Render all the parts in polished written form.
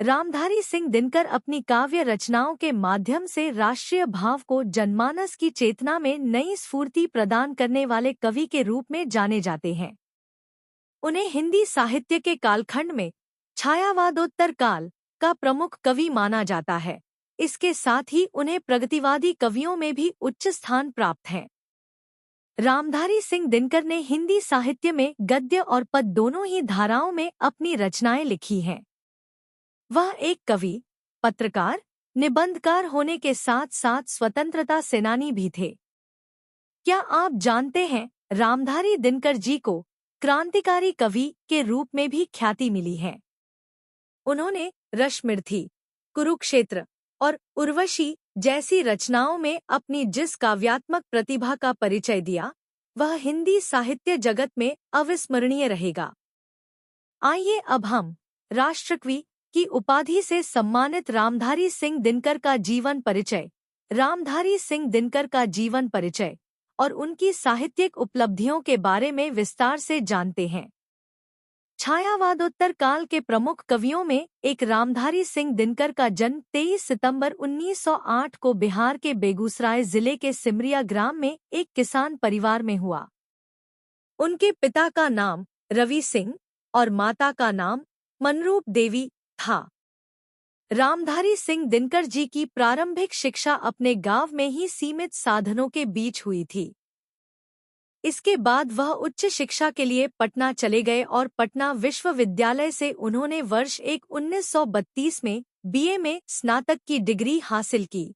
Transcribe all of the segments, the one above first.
रामधारी सिंह दिनकर अपनी काव्य रचनाओं के माध्यम से राष्ट्रीय भाव को जनमानस की चेतना में नई स्फूर्ति प्रदान करने वाले कवि के रूप में जाने जाते हैं। उन्हें हिंदी साहित्य के कालखंड में छायावादोत्तर काल का प्रमुख कवि माना जाता है। इसके साथ ही उन्हें प्रगतिवादी कवियों में भी उच्च स्थान प्राप्त है। रामधारी सिंह दिनकर ने हिंदी साहित्य में गद्य और पद दोनों ही धाराओं में अपनी रचनाएं लिखी हैं। वह एक कवि, पत्रकार, निबंधकार होने के साथ साथ स्वतंत्रता सेनानी भी थे। क्या आप जानते हैं, रामधारी दिनकर जी को क्रांतिकारी कवि के रूप में भी ख्याति मिली है। उन्होंने रश्मिरथी, कुरुक्षेत्र और उर्वशी जैसी रचनाओं में अपनी जिस काव्यात्मक प्रतिभा का परिचय दिया, वह हिंदी साहित्य जगत में अविस्मरणीय रहेगा। आइए अब हम राष्ट्रकवि की उपाधि से सम्मानित रामधारी सिंह दिनकर का जीवन परिचय, रामधारी सिंह दिनकर का जीवन परिचय और उनकी साहित्यिक उपलब्धियों के बारे में विस्तार से जानते हैं। छायावादोत्तर काल के प्रमुख कवियों में एक रामधारी सिंह दिनकर का जन्म 23 सितंबर 1908 को बिहार के बेगूसराय जिले के सिमरिया ग्राम में एक किसान परिवार में हुआ। उनके पिता का नाम रवि सिंह और माता का नाम मनरूप देवी था। रामधारी सिंह दिनकर जी की प्रारंभिक शिक्षा अपने गांव में ही सीमित साधनों के बीच हुई थी। इसके बाद वह उच्च शिक्षा के लिए पटना चले गए और पटना विश्वविद्यालय से उन्होंने वर्ष 1932 में बीए में स्नातक की डिग्री हासिल की।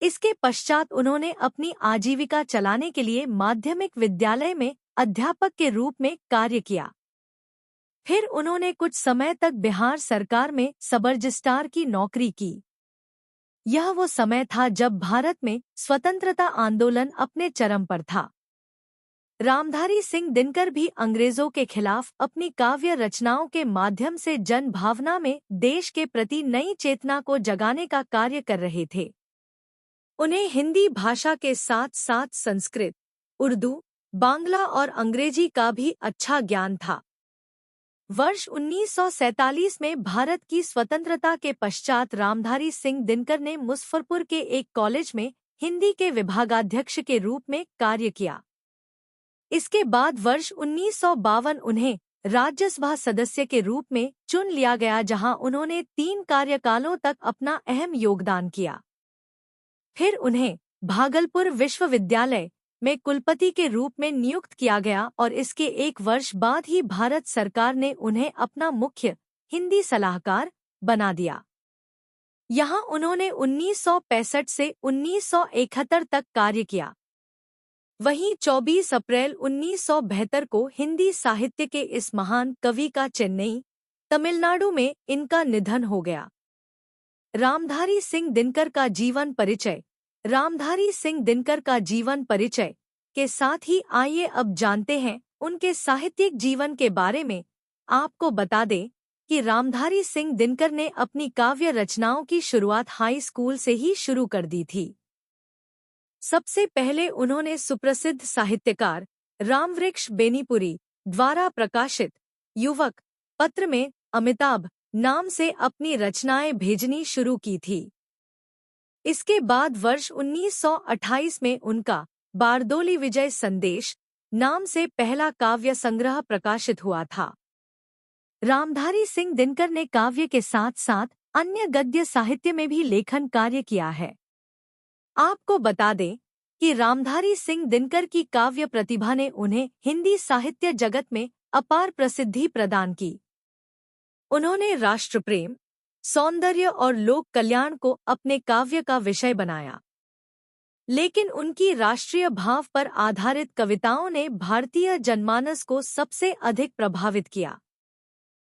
इसके पश्चात उन्होंने अपनी आजीविका चलाने के लिए माध्यमिक विद्यालय में अध्यापक के रूप में कार्य किया। फिर उन्होंने कुछ समय तक बिहार सरकार में सब रजिस्ट्रार की नौकरी की। यह वो समय था जब भारत में स्वतंत्रता आंदोलन अपने चरम पर था। रामधारी सिंह दिनकर भी अंग्रेजों के खिलाफ अपनी काव्य रचनाओं के माध्यम से जन भावना में देश के प्रति नई चेतना को जगाने का कार्य कर रहे थे। उन्हें हिंदी भाषा के साथ साथ संस्कृत, उर्दू, बांग्ला और अंग्रेजी का भी अच्छा ज्ञान था। वर्ष 1947 में भारत की स्वतंत्रता के पश्चात रामधारी सिंह दिनकर ने मुजफ्फरपुर के एक कॉलेज में हिंदी के विभागाध्यक्ष के रूप में कार्य किया। इसके बाद वर्ष 1952 उन्हें राज्यसभा सदस्य के रूप में चुन लिया गया, जहां उन्होंने 3 कार्यकालों तक अपना अहम योगदान किया। फिर उन्हें भागलपुर विश्वविद्यालय में कुलपति के रूप में नियुक्त किया गया और इसके 1 वर्ष बाद ही भारत सरकार ने उन्हें अपना मुख्य हिंदी सलाहकार बना दिया। यहाँ उन्होंने 1965 से 1971 तक कार्य किया। वहीं 24 अप्रैल 1972 को हिंदी साहित्य के इस महान कवि का चेन्नई, तमिलनाडु में इनका निधन हो गया। रामधारी सिंह दिनकर का जीवन परिचय। रामधारी सिंह दिनकर का जीवन परिचय के साथ ही आइए अब जानते हैं उनके साहित्यिक जीवन के बारे में। आपको बता दें कि रामधारी सिंह दिनकर ने अपनी काव्य रचनाओं की शुरुआत हाई स्कूल से ही शुरू कर दी थी। सबसे पहले उन्होंने सुप्रसिद्ध साहित्यकार रामवृक्ष बेनीपुरी द्वारा प्रकाशित युवक पत्र में अमिताभ नाम से अपनी रचनाएं भेजनी शुरू की थी। इसके बाद वर्ष 1928 में उनका बारदोली विजय संदेश नाम से पहला काव्य संग्रह प्रकाशित हुआ था। रामधारी सिंह दिनकर ने काव्य के साथ साथ अन्य गद्य साहित्य में भी लेखन कार्य किया है। आपको बता दें कि रामधारी सिंह दिनकर की काव्य प्रतिभा ने उन्हें हिंदी साहित्य जगत में अपार प्रसिद्धि प्रदान की। उन्होंने राष्ट्र प्रेम, सौंदर्य और लोक कल्याण को अपने काव्य का विषय बनाया, लेकिन उनकी राष्ट्रीय भाव पर आधारित कविताओं ने भारतीय जनमानस को सबसे अधिक प्रभावित किया।